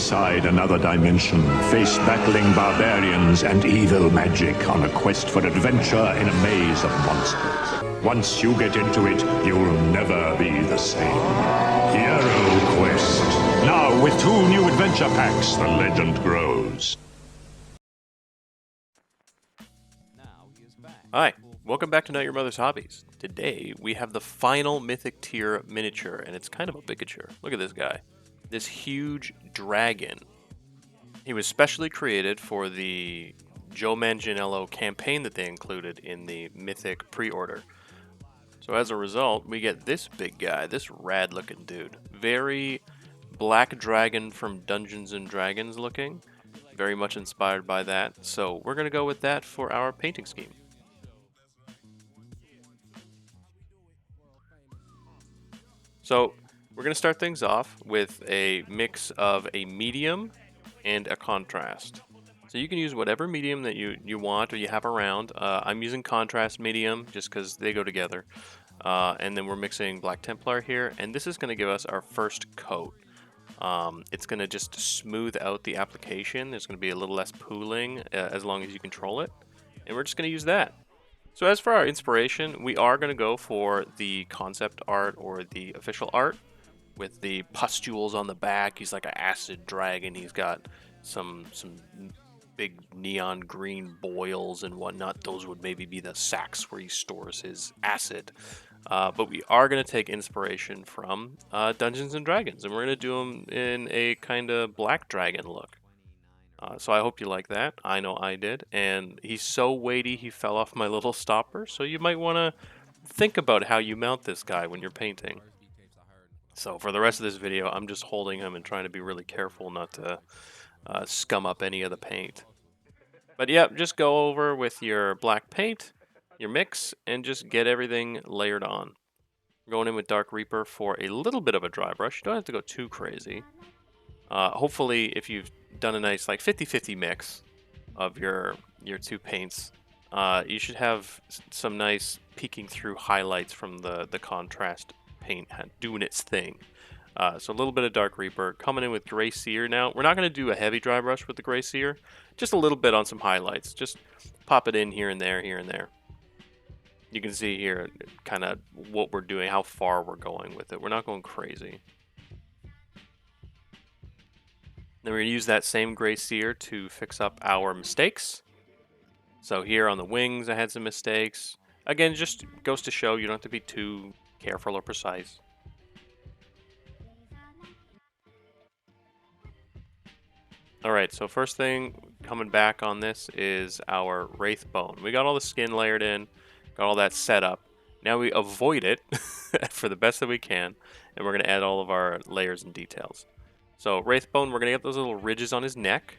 inside another dimension, face battling barbarians and evil magic on a quest for adventure in a maze of monsters. Once you get into it, you'll never be the same. Hero Quest. Now with 2 new adventure packs, the legend grows. Hi, welcome back to Not Your Mother's Hobbies. Today we have the final Mythic tier miniature, and it's kind of a bigature. Look at this guy. This huge dragon. He was specially created for the Joe Manganello campaign that they included in the Mythic Pre-Order. So as a result, we get this big guy, this rad looking dude. Very Black Dragon from Dungeons and Dragons looking. Very much inspired by that. So we're going to go with that for our painting scheme. So we're going to start things off with a mix of a medium and a contrast. So you can use whatever medium that you want or you have around. I'm using contrast medium just because they go together. And then we're mixing Black Templar here. And this is going to give us our first coat. It's going to just smooth out the application. There's going to be a little less pooling as long as you control it. And we're just going to use that. So as for our inspiration, we are going to go for the concept art or the official art with the pustules on the back. He's like an acid dragon. He's got some big neon green boils and whatnot. Those would maybe be the sacks where he stores his acid. But we are going to take inspiration from Dungeons and Dragons, and we're going to do them in a kind of black dragon look. So I hope you like that. I know I did. And he's so weighty he fell off my little stopper. So you might want to think about how you mount this guy when you're painting. So for the rest of this video, I'm just holding him and trying to be really careful not to scum up any of the paint. But yeah, just go over with your black paint, your mix, and just get everything layered on. Going in with Dark Reaper for a little bit of a dry brush. You don't have to go too crazy. Hopefully, if you've done a nice like 50-50 mix of your 2 paints, you should have some nice peeking through highlights from the contrast paint doing its thing. So a little bit of Dark Reaper coming in with Gray Seer. Now we're not going to do a heavy dry brush with the Gray Seer, just a little bit on some highlights. Just pop it in here and there, here and there. You can see here kind of what we're doing, how far we're going with it. We're not going crazy. Then we're going to use that same Gray Seer to fix up our mistakes. So here on the wings, I had some mistakes. Again, just goes to show you don't have to be too careful or precise. Alright, so first thing coming back on this is our Wraith Bone. We got all the skin layered in, got all that set up. Now we avoid it for the best that we can, and we're going to add all of our layers and details. So Wraithbone, we're going to get those little ridges on his neck.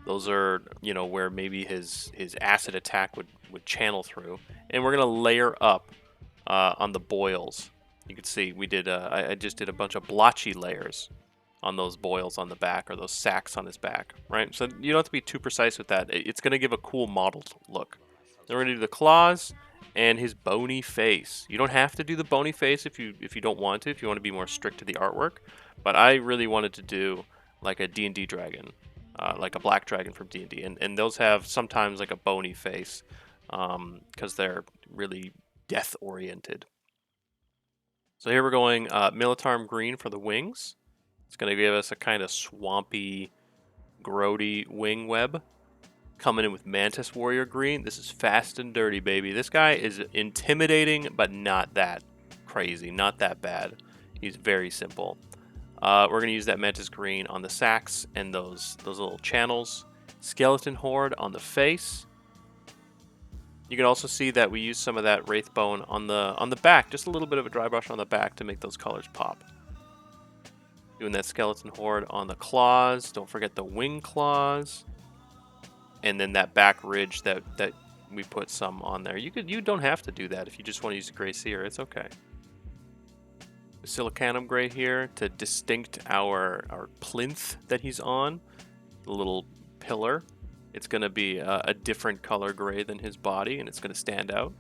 Those are, you know, where maybe his acid attack would channel through. And we're going to layer up on the boils. You can see we did, I just did a bunch of blotchy layers on those boils on the back, or those sacks on his back, right? So you don't have to be too precise with that. It's going to give a cool mottled look. Then we're going to do the claws and his bony face. You don't have to do the bony face if you don't want to, if you want to be more strict to the artwork. But I really wanted to do like a D&D dragon, like a black dragon from D&D. And those have sometimes like a bony face because they're really death-oriented. So here we're going Militarm Green for the wings. It's going to give us a kind of swampy, grody wing web. Coming in with Mantis Warrior Green. This is fast and dirty, baby. This guy is intimidating, but not that crazy, not that bad. He's very simple. We're going to use that Mantis Green on the sacks and those little channels. Skeleton Horde on the face. You can also see that we use some of that Wraithbone on the back, just a little bit of a dry brush on the back to make those colors pop. Doing that Skeleton Horde on the claws. Don't forget the wing claws. And then that back ridge that we put some on there. You don't have to do that if you just want to use the Gray Seer. It's okay. Silicanum Gray here to distinct our plinth that he's on. The little pillar. It's going to be a different color gray than his body, and it's going to stand out.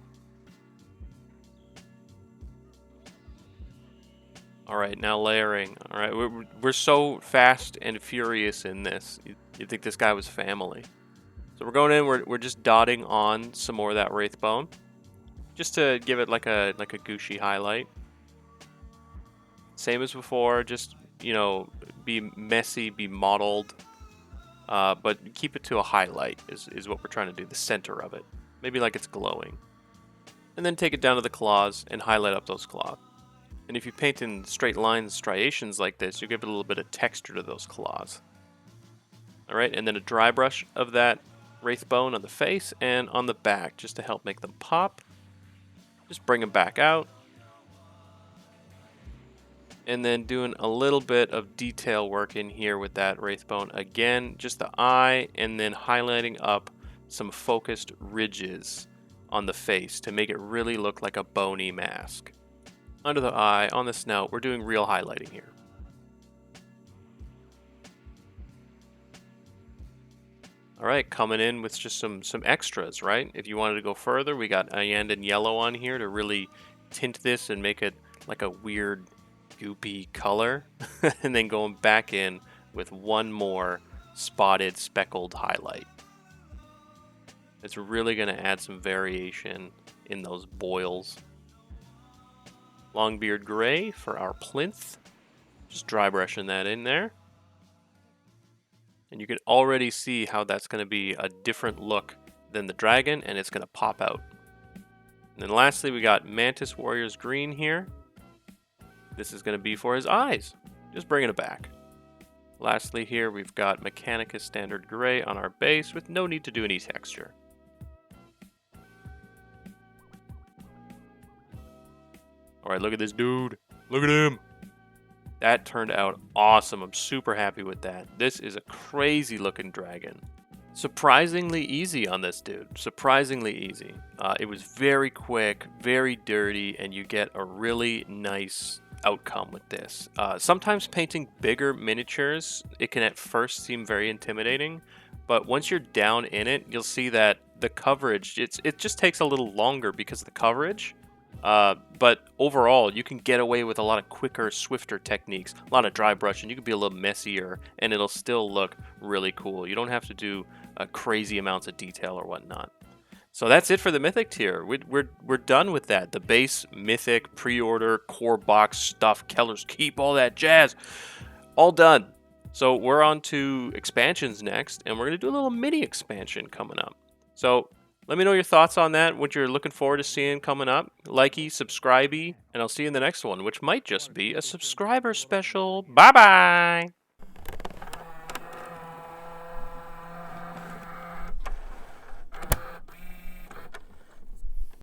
All right, now layering. All right, we're so fast and furious in this. You'd think this guy was family. So we're going in. We're just dotting on some more of that wraith bone, just to give it like a Gucci highlight. Same as before. Just be messy, be mottled, but keep it to a highlight is what we're trying to do. The center of it, maybe like it's glowing, and then take it down to the claws and highlight up those claws. And if you paint in straight lines, striations like this, you give it a little bit of texture to those claws. Alright, and then a dry brush of that wraith bone on the face and on the back, just to help make them pop. Just bring them back out. And then doing a little bit of detail work in here with that wraith bone. Again, just the eye, and then highlighting up some focused ridges on the face to make it really look like a bony mask. Under the eye, on the snout, we're doing real highlighting here. Alright, coming in with just some extras, right? If you wanted to go further, we got Ayandan yellow on here to really tint this and make it like a weird goopy color. And then going back in with one more spotted, speckled highlight. It's really going to add some variation in those boils. Longbeard gray for our plinth. Just dry brushing that in there. And you can already see how that's going to be a different look than the dragon, and it's going to pop out. And then lastly, we got Mantis Warrior's green here. This is going to be for his eyes. Just bringing it back. Lastly here, we've got Mechanicus Standard Gray on our base with no need to do any texture. Alright, look at this dude. Look at him. That turned out awesome. I'm super happy with that. This is a crazy looking dragon. Surprisingly easy on this dude. Surprisingly easy. It was very quick, very dirty, and you get a really nice outcome with this. Sometimes painting bigger miniatures, it can at first seem very intimidating, but once you're down in it, you'll see that the coverage, it just takes a little longer because of the coverage. But overall, you can get away with a lot of quicker, swifter techniques, a lot of dry brushing. You can be a little messier, and it'll still look really cool. You don't have to do crazy amounts of detail or whatnot. So that's it for the Mythic tier. We're done with that. The base Mythic, pre-order, core box stuff, Kellar's Keep, all that jazz, all done. So we're on to expansions next, and we're gonna do a little mini expansion coming up. So let me know your thoughts on that, what you're looking forward to seeing coming up. Likey, subscribey, and I'll see you in the next one, which might just be a subscriber special. Bye-bye!